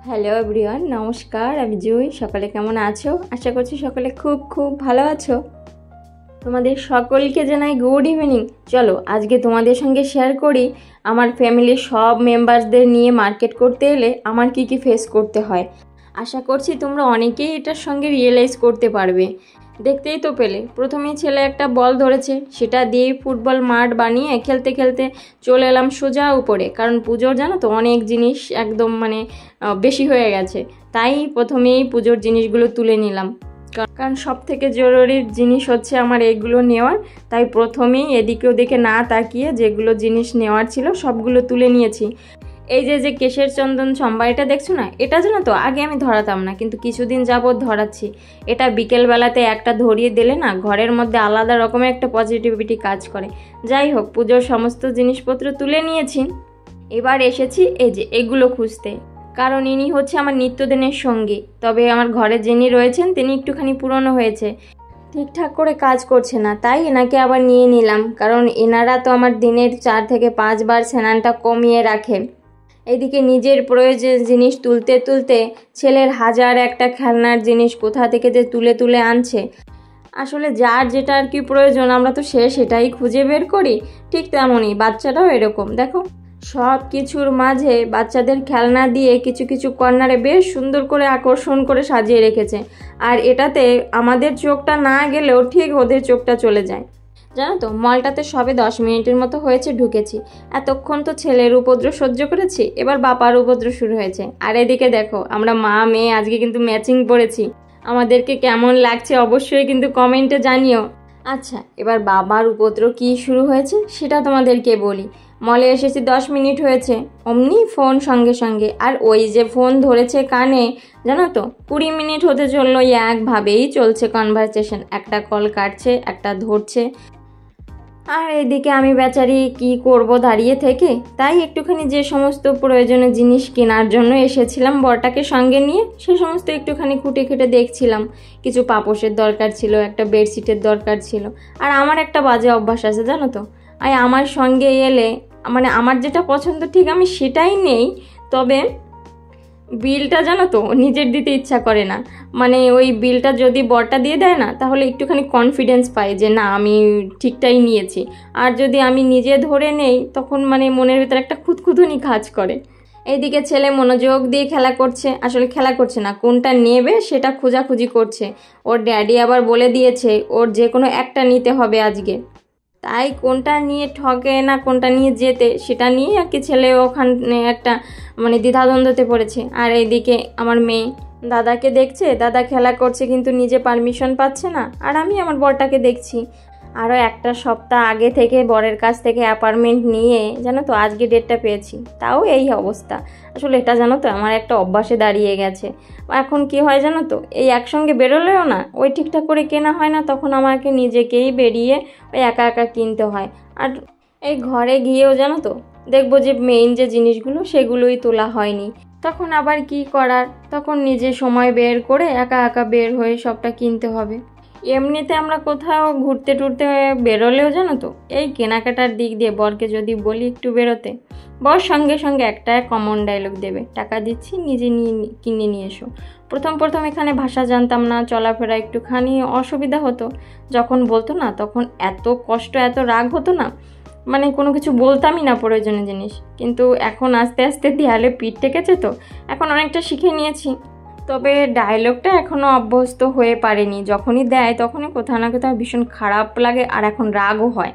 Hello everyone, নমস্কার। আমি জুই। সকালে কেমন আছো? আশা করছি সকলে খুব খুব ভালো আছো। তোমাদের সকলকে জানাই গুড ইভিনিং। চলো আজকে তোমাদের সঙ্গে শেয়ার করি আমার ফ্যামিলির সব মেম্বারসদের নিয়ে মার্কেট করতে এলে আমার কি কি ফেস করতে হয়। আশা করছি তোমরা অনেকেই এটার সঙ্গে রিয়েলাইজ করতে পারবে। দেখতেই তো পেলে, প্রথমেই ছেলে একটা বল ধরেছে, সেটা দিয়েই ফুটবল মাঠ বানিয়ে খেলতে খেলতে চলে এলাম সোজা উপরে, কারণ পুজোর জানো তো অনেক জিনিস একদম বেশি হয়ে গেছে, তাই প্রথমেই পুজোর জিনিসগুলো তুলে নিলাম। কারণ সব থেকে জরুরি জিনিস হচ্ছে আমার এইগুলো নেওয়ার, তাই প্রথমেই এদিকে ওদিকে না তাকিয়ে যেগুলো জিনিস নেওয়ার ছিল সবগুলো তুলে নিয়েছি। এই যে কেশের চন্দন ছম্বা, এটা দেখছো না, এটা জানো তো আগে আমি ধরাতাম না, কিন্তু কিছুদিন যাবৎ ধরাচ্ছি। এটা বিকেলবেলাতে একটা ধরিয়ে দিলে না ঘরের মধ্যে আলাদা রকমের একটা পজিটিভিটি কাজ করে। যাই হোক, পুজোর সমস্ত জিনিসপত্র তুলে নিয়েছি। এবার এসেছি এই যে এগুলো খুঁজতে, কারণ ইনি হচ্ছে আমার নিত্যদিনের সঙ্গী। তবে আমার ঘরে যিনি রয়েছেন তিনি একটুখানি পুরনো হয়েছে, ঠিকঠাক করে কাজ করছে না, তাই এনাকে আবার নিয়ে নিলাম। কারণ এনারা তো আমার দিনের 4 থেকে 5 বার স্নানটা কমিয়ে রাখে। এইদিকে নিজের প্রয়োজনীয় জিনিস তুলতে তুলতে ছেলের হাজার একটা খেলনার জিনিস কোথা থেকে যে তুলে তুলে আনছে। আসলে যার যেটা আর কি প্রয়োজন আমরা তো সেটাই খুঁজে বের করি। ঠিক তেমনই বাচ্চারাও এরকম। দেখো, সব কিছুর মাঝে বাচ্চাদের খেলনা দিয়ে কিছু কিছু কর্নারে বেশ সুন্দর করে আকর্ষণ করে সাজিয়ে রেখেছে, আর এটাতে আমাদের চোখটা না গেলেও ঠিক ওদের চোখটা চলে যায়। জানো তো, মলটাতে সবে 10 মিনিটের মতো হয়েছে ঢুকেছি। এতক্ষণ তো ছেলের উপদ্রব সহ্য করেছি, এবার বাবার উপদ্রব শুরু হয়েছে। আর এদিকে দেখো, আমরা মা মেয়ে আজকে কিন্তু ম্যাচিং পড়েছি। আমাদেরকে কেমন লাগছে অবশ্যই কিন্তু কমেন্টে জানিও। আচ্ছা, এবার বাবার উপদ্রব কি শুরু হয়েছে সেটা তোমাদেরকে বলি। মলে এসেছি 10 মিনিট হয়েছে, অমনি ফোন সঙ্গে সঙ্গে, আর ওই যে ফোন ধরেছে কানে, জানো তো 20 মিনিট হতে চললো একভাবেই চলছে কনভারসেশন। একটা কল কাটছে, একটা ধরছে, আর এদিকে আমি বেচারি কি করব দাঁড়িয়ে থেকে। তাই একটুখানি যে সমস্ত প্রয়োজনীয় জিনিস কেনার জন্য এসেছিলাম বরটাকে সঙ্গে নিয়ে, সে সমস্ত একটুখানি খুঁটে খুঁটে দেখছিলাম। কিছু পাপোশের দরকার ছিল, একটা বেডশিটের দরকার ছিল। আর আমার একটা বাজে অভ্যাস আছে জানো তো, আমার সঙ্গে এলে আমার যেটা পছন্দ ঠিক আমি সেটাই নেই, তবে বিলটা জানো তো নিজের দিতে ইচ্ছা করে না। ওই বিলটা যদি বরটা দিয়ে দেয় না, তাহলে একটুখানি কনফিডেন্স পাই যে না আমি ঠিকটাই নিয়েছি। আর যদি আমি নিজে ধরে নেই, তখন মনের ভিতরে একটা খুঁতখুঁতুনি কাজ করে। এইদিকে ছেলে মনোযোগ দিয়ে খেলা করছে, আসলে খেলা করছে না, কোনটা নেবে সেটা খোঁজাখুঁজি করছে। ওর ড্যাডি আবার বলে দিয়েছে ওর যে কোনো একটা নিতে হবে আজকে, তাই কোনটা নিয়ে ঠকে না কোনটা নিয়ে যেতে সেটা নিয়ে আর কি ছেলে ওখানে একটা দ্বিধাদ্বন্দ্বতে পড়েছে। আর এইদিকে আমার মেয়ে দাদাকে দেখছে, দাদা খেলা করছে কিন্তু নিজে পারমিশন পাচ্ছে না। আর আমি আমার বরটাকে দেখছি। আরও একটা সপ্তাহ আগে থেকে বরের কাছ থেকে অ্যাপার্টমেন্ট নিয়ে জানো তো আজকে ডেটটা পেয়েছি, তাও এই অবস্থা। আসলে এটা জানো তো আমার একটা অভ্যাসে দাঁড়িয়ে গেছে। এখন কি হয় জানো তো, এই একসঙ্গে বেরোলেও না ওই ঠিকঠাক করে কেনা হয় না, তখন আমাকে নিজেকেই বেরিয়ে ওই একা একা কিনতে হয়। আর এই ঘরে গিয়েও জানো তো দেখবো যে মেইন যে জিনিসগুলো সেগুলোই তোলা হয়নি, তখন আবার কি করার, তখন নিজে সময় বের করে একা একা বের হয়ে সবটা কিনতে হবে। এমনিতে আমরা কোথাও ঘুরতে টুরতে বেরোলেও জানো তো এই কেনাকাটার দিক দিয়ে বরকে যদি বলি একটু বেরোতে, বর সঙ্গে সঙ্গে একটা কমন ডায়লগ দেবে, টাকা দিচ্ছি নিজে নিয়ে কিনে নিয়ে এসো। প্রথম এখানে ভাষা জানতাম না, চলাফেরা একটুখানি অসুবিধা হতো। যখন বলতো না তখন এত কষ্ট এত রাগ হতো না, কোনো কিছু বলতামই না প্রয়োজনীয় জিনিস। কিন্তু এখন আস্তে আস্তে দেয়ালে পিঠ টেকেছে তো এখন অনেকটা শিখে নিয়েছি। তবে ডায়লগটা এখনও অভ্যস্ত হয়ে পারেনি, যখনই দেয় তখনই কোথাও না কোথাও ভীষণ খারাপ লাগে, আর এখন রাগও হয়।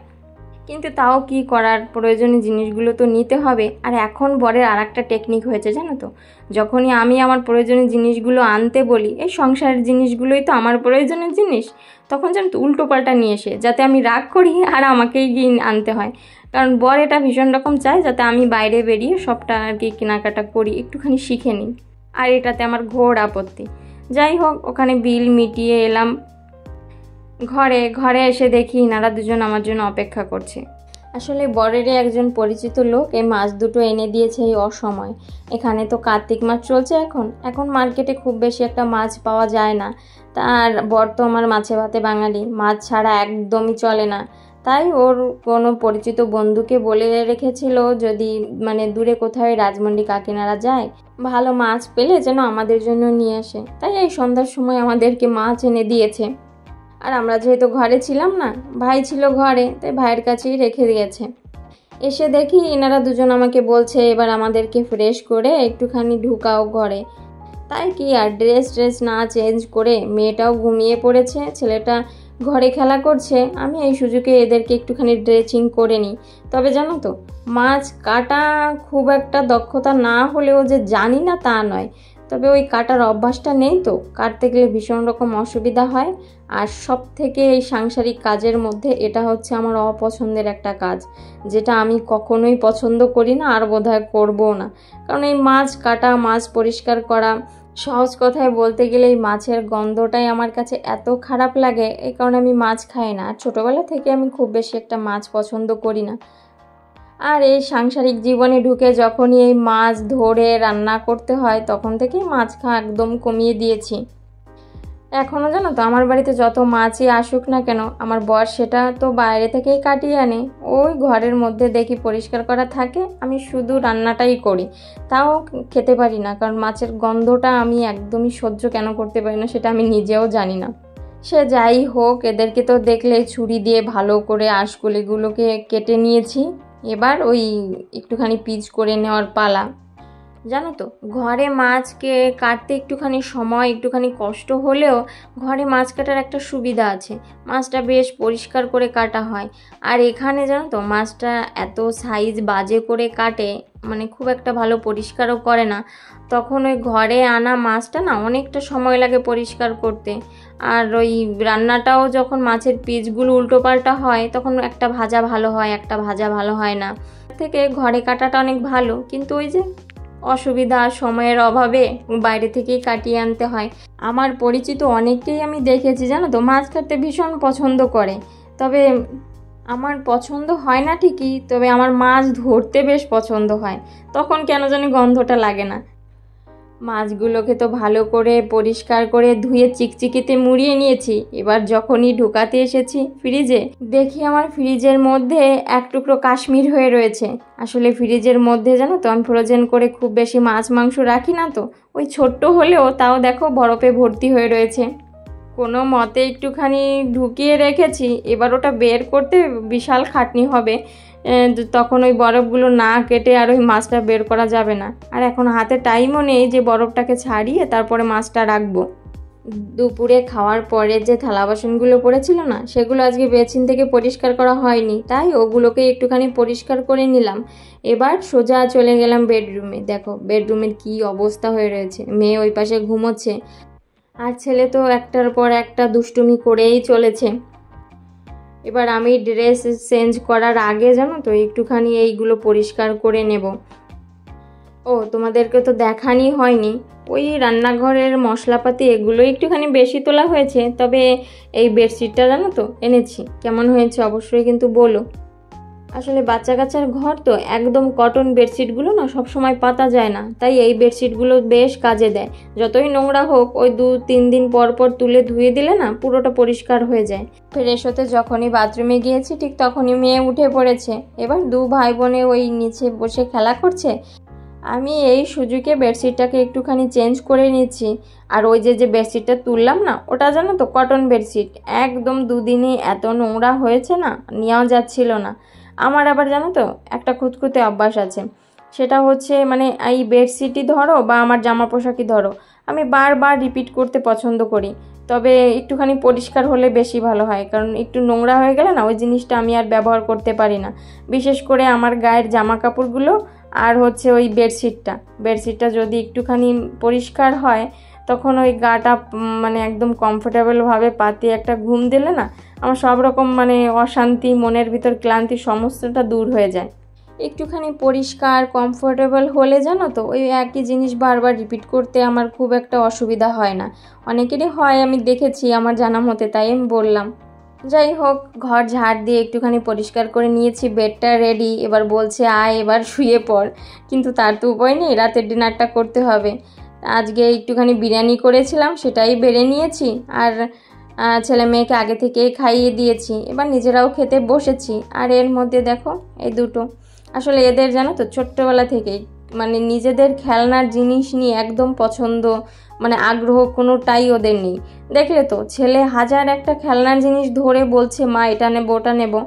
কিন্তু তাও কি করার, প্রয়োজনীয় জিনিসগুলো তো নিতে হবে। আর এখন বরের আর একটা টেকনিক হয়েছে জানো তো, যখনই আমি আমার প্রয়োজনীয় জিনিসগুলো আনতে বলি, এই সংসারের জিনিসগুলোই তো আমার প্রয়োজনীয় জিনিস, তখন জানো তো উল্টো পাল্টা নিয়ে এসে যাতে আমি রাগ করি আর আমাকেই গিয়ে আনতে হয়। কারণ বর এটা ভীষণ রকম চায় যাতে আমি বাইরে বেরিয়ে সবটা আর কি কেনাকাটা করি, একটুখানি শিখে নিই। আর এটাতে আমার ঘোর আপত্তি। যাই হোক, ওখানে বিল মিটিয়ে এলাম। ঘরে এসে দেখি এনারা দুজন আমার জন্য অপেক্ষা করছে। আসলে বরেরই একজন পরিচিত লোক এই মাছ দুটো এনে দিয়েছে এই অসময়। এখানে তো কার্তিক মাস চলছে, এখন মার্কেটে খুব বেশি একটা মাছ পাওয়া যায় না। তার বর তো আমার মাছে ভাতে বাঙালি, মাছ ছাড়া একদমই চলে না। তাই ওর কোনো পরিচিত বন্ধুকে বলে রেখেছিল যদি মানে দূরে কোথায় রাজমন্ডি কাকিনাড়া যায় ভালো মাছ পেলে যেন আমাদের জন্য নিয়ে আসে। তাই এই সন্ধ্যার সময় আমাদেরকে মাছ এনে দিয়েছে। আর আমরা যেহেতু ঘরে ছিলাম না, ভাই ছিল ঘরে, তাই ভাইয়ের কাছেই রেখে দিয়েছে। এসে দেখি এনারা দুজন আমাকে বলছে এবার আমাদেরকে ফ্রেশ করে একটুখানি ঢুকাও ঘরে। তাই কি আর ড্রেস না চেঞ্জ করে মেয়েটাও ঘুমিয়ে পড়েছে, ছেলেটা ঘরে খেলা করছে, আমি এই সুযোগে এদেরকে একটুখানি ড্রেসিং করে নিই। তবে জানো তো, মাছ কাটা খুব একটা দক্ষতা না হলেও যে জানি না তা নয়, তবে ওই কাটার অভ্যাসটা নেই তো কাটতে গেলে ভীষণ রকম অসুবিধা হয়। আর সব থেকে এই সাংসারিক কাজের মধ্যে এটা হচ্ছে আমার অপছন্দের একটা কাজ, যেটা আমি কখনোই পছন্দ করি না আর বোধহয় করবও না। কারণ এই মাছ কাটা, মাছ পরিষ্কার করা, সহজ কথায় বলতে গেলে এই মাছের গন্ধটাই আমার কাছে এত খারাপ লাগে, এই কারণে আমি মাছ খাই না। আর ছোটোবেলা থেকে আমি খুব বেশি একটা মাছ পছন্দ করি না। আর এই সাংসারিক জীবনে ঢুকে যখনই এই মাছ ধরে রান্না করতে হয় তখন থেকেই মাছ খাওয়া একদম কমিয়ে দিয়েছি। এখনও জানো তো আমার বাড়িতে যত মাছই আসুক না কেন, আমার বর সেটা তো বাইরে থেকেই কাটিয়ে আনে, ওই ঘরের মধ্যে দেখি পরিষ্কার করা থাকে, আমি শুধু রান্নাটাই করি। তাও খেতে পারি না, কারণ মাছের গন্ধটা আমি একদমই সহ্য কেন করতে পারি না সেটা আমি নিজেও জানি না। সে যাই হোক, এদেরকে তো দেখলে ছুরি দিয়ে ভালো করে আঁশগুলিগুলোকে কেটে নিয়েছি। এবার ওই একটুখানি পিচ করে নেওয়ার পালা। জানো তো, ঘরে মাছকে কাটতে একটুখানি সময়, একটুখানি কষ্ট হলেও ঘরে মাছ কাটার একটা সুবিধা আছে, মাছটা বেশ পরিষ্কার করে কাটা হয়। আর এখানে জানো তো মাছটা এত সাইজ বাজে করে কাটে, মানে খুব একটা ভালো পরিষ্কারও করে না। তখন ওই ঘরে আনা মাছটা না অনেকটা সময় লাগে পরিষ্কার করতে। আর ওই রান্নাটাও যখন মাছের পিসগুলো উল্টোপাল্টা হয় তখন একটা ভাজা ভালো হয়, একটা ভাজা ভালো হয় না। থেকে ঘরে কাটাটা অনেক ভালো, কিন্তু ওই যে অসুবিধা, সময়ের অভাবে বাইরে থেকেই কাটিয়ে আনতে হয়। আমার পরিচিত অনেককেই আমি দেখেছি জানো তো মাছ কাটতে ভীষণ পছন্দ করে, তবে আমার পছন্দ হয় না ঠিকই, তবে আমার মাছ ধরতে বেশ পছন্দ হয়। তখন কেন জানি গন্ধটা লাগে না। মাছগুলোকে তো ভালো করে পরিষ্কার করে ধুয়ে চিকচিকিতে মুড়িয়ে নিয়েছি। এবার যখনই ঢুকাতে এসেছি ফ্রিজে, দেখি আমার ফ্রিজের মধ্যে এক টুকরো কাশ্মীর হয়ে রয়েছে। আসলে ফ্রিজের মধ্যে জানো তো আমি ফ্রোজেন করে খুব বেশি মাছ মাংস রাখি না, তো ওই ছোট্ট হলেও তাও দেখো বরফে ভর্তি হয়ে রয়েছে। কোনো মতে একটুখানি ঢুকিয়ে রেখেছি, এবার ওটা বের করতে বিশাল খাটনি হবে। তখন ওই বরফগুলো না কেটে আর ওই মাছটা বের করা যাবে না। আর এখন হাতে টাইমও নেই যে বরফটাকে ছাড়িয়ে তারপরে মাছটা রাখবো। দুপুরে খাওয়ার পরে যে থালা বাসনগুলো পড়েছিল না, সেগুলো আজকে বেসিন থেকে পরিষ্কার করা হয়নি, তাই ওগুলোকে একটুখানি পরিষ্কার করে নিলাম। এবার সোজা চলে গেলাম বেডরুমে। দেখো বেডরুমের কি অবস্থা হয়ে রয়েছে, মেয়ে ওই পাশে ঘুমোচ্ছে আর ছেলে তো একটার পর একটা দুষ্টুমি করেই চলেছে। এবার আমি ড্রেস চেঞ্জ করার আগে জানো তো একটুখানি এইগুলো পরিষ্কার করে নেব। ও তোমাদেরকে তো দেখানি হয়নি, ওই রান্নাঘরের মশলাপাতি এগুলো একটুখানি বেশি তোলা হয়েছে। তবে এই বেডশিটটা জানো তো এনেছি, কেমন হয়েছে অবশ্যই কিন্তু বলো। আসলে বাচ্চা কাচ্চার ঘর তো, একদম কটন বেডশিটগুলো না সবসময় পাতা যায় না, তাই এই বেডশিটগুলো বেশ কাজে দেয়। যতই নোংরা হোক ওই 2-3 দিন পর পর তুলে ধুয়ে দিলে না পুরোটা পরিষ্কার হয়ে যায়। ফ্রেশ হতে যখনই বাথরুমে গিয়েছি ঠিক তখনই মেয়ে উঠে পড়েছে। এবার 2 ভাই বোনে ওই নিচে বসে খেলা করছে। আমি এই সুযোগে বেডশিটটাকে একটুখানি চেঞ্জ করে নিচ্ছি। আর ওই যে বেডশিটটা তুললাম না, ওটা জানো তো কটন বেডশিট, একদম 2 দিনই এত নোংরা হয়েছে না, নেওয়া যাচ্ছিল না। আমার আবার জানো তো একটা খুঁতখুঁতে অভ্যাস আছে, সেটা হচ্ছে মানে এই বেডশিটই ধরো বা আমার জামা পোশাকই ধরো, আমি বারবার রিপিট করতে পছন্দ করি। তবে একটুখানি পরিষ্কার হলে বেশি ভালো হয়, কারণ একটু নোংরা হয়ে গেলে না ওই জিনিসটা আমি আর ব্যবহার করতে পারি না। বিশেষ করে আমার গায়ের জামা কাপড়গুলো আর হচ্ছে ওই বেডশিটটা যদি একটুখানি পরিষ্কার হয় তখন ওই গাটা মানে একদম কমফোর্টেবলভাবে পাতিয়ে একটা ঘুম দিলে না আমার সব রকম মানে অশান্তি, মনের ভিতর ক্লান্তি সমস্তটা দূর হয়ে যায়। একটুখানি পরিষ্কার কমফোর্টেবল হলে জানো তো ওই একই জিনিস বারবার রিপিট করতে আমার খুব একটা অসুবিধা হয় না। অনেকেরই হয় আমি দেখেছি আমার জানা মতে, তাই আমি বললাম। যাই হোক, ঘর ঝাড় দিয়ে একটুখানি পরিষ্কার করে নিয়েছি, বেডটা রেডি। এবার বলছে আয় এবার শুয়ে পড়, কিন্তু তার তো উপায় নেই, রাতের ডিনারটা করতে হবে। আজকে একটুখানি বিরিয়ানি করেছিলাম, সেটাই বেড়ে নিয়েছি। আর ছেলে মেয়েকে আগে থেকেই খাইয়ে দিয়েছি, এবার নিজেরাও খেতে বসেছি। আর এর মধ্যে দেখো এই দুটো, আসলে এদের জানো তো ছোট্টবেলা থেকেই মানে নিজেদের খেলনার জিনিস নিয়ে একদম পছন্দ মানে আগ্রহ কোনোটাই ওদের নেই। দেখলে তো ছেলে হাজার একটা খেলনার জিনিস ধরে বলছে মা এটা নেবো ওটা নেবো,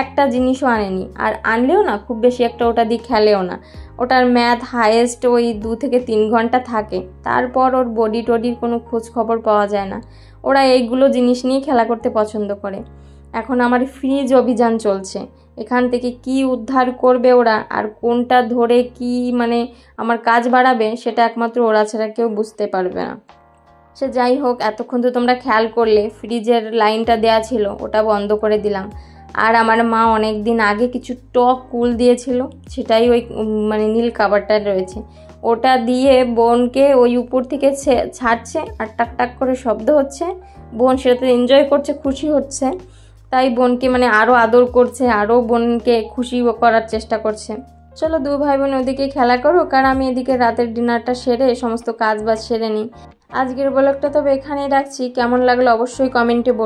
একটা জিনিসও আনেনি। আর আনলেও না খুব বেশি একটা ওটা দিয়ে খেলেও না। ওটার ম্যাথ হায়েস্ট ওই 2 থেকে 3 ঘন্টা থাকে, তারপর ওর বডি টডির কোনো খোঁজ খবর পাওয়া যায় না। ওরা এইগুলো জিনিস নিয়ে খেলা করতে পছন্দ করে। এখন আমার ফ্রিজ অভিযান চলছে, এখান থেকে কি উদ্ধার করবে ওরা আর কোনটা ধরে কি মানে আমার কাজ বাড়াবে সেটা একমাত্র ওরা ছাড়া কেউ বুঝতে পারবে না। সে যাই হোক, এতক্ষণ তো তোমরা খেয়াল করলে ফ্রিজের লাইনটা দেয়া ছিল ওটা বন্ধ করে দিলাম। আর আমার মা অনেক দিন আগে কিছু টক কুল দিয়েছিল, সেটাই ওই মানে নীল কাবারটা রয়েছে, ওটা দিয়ে বোনকে ওই উপর থেকে ছাড়ছে আর টাক টাক করে শব্দ হচ্ছে। বোন সেটাতে এনজয় করছে, খুশি হচ্ছে, তাই বোনকে মানে আরও আদর করছে, আরও বোনকে খুশি করার চেষ্টা করছে। চলো 2 ভাই বোন ওদিকে খেলা করো, কারণ আমি এদিকে রাতের ডিনারটা সেরে সমস্ত কাজ বাজ সেরে নিই। আজকের ব্লগটা তবে এখানেই রাখছি, কেমন লাগলো অবশ্যই কমেন্টে বলো।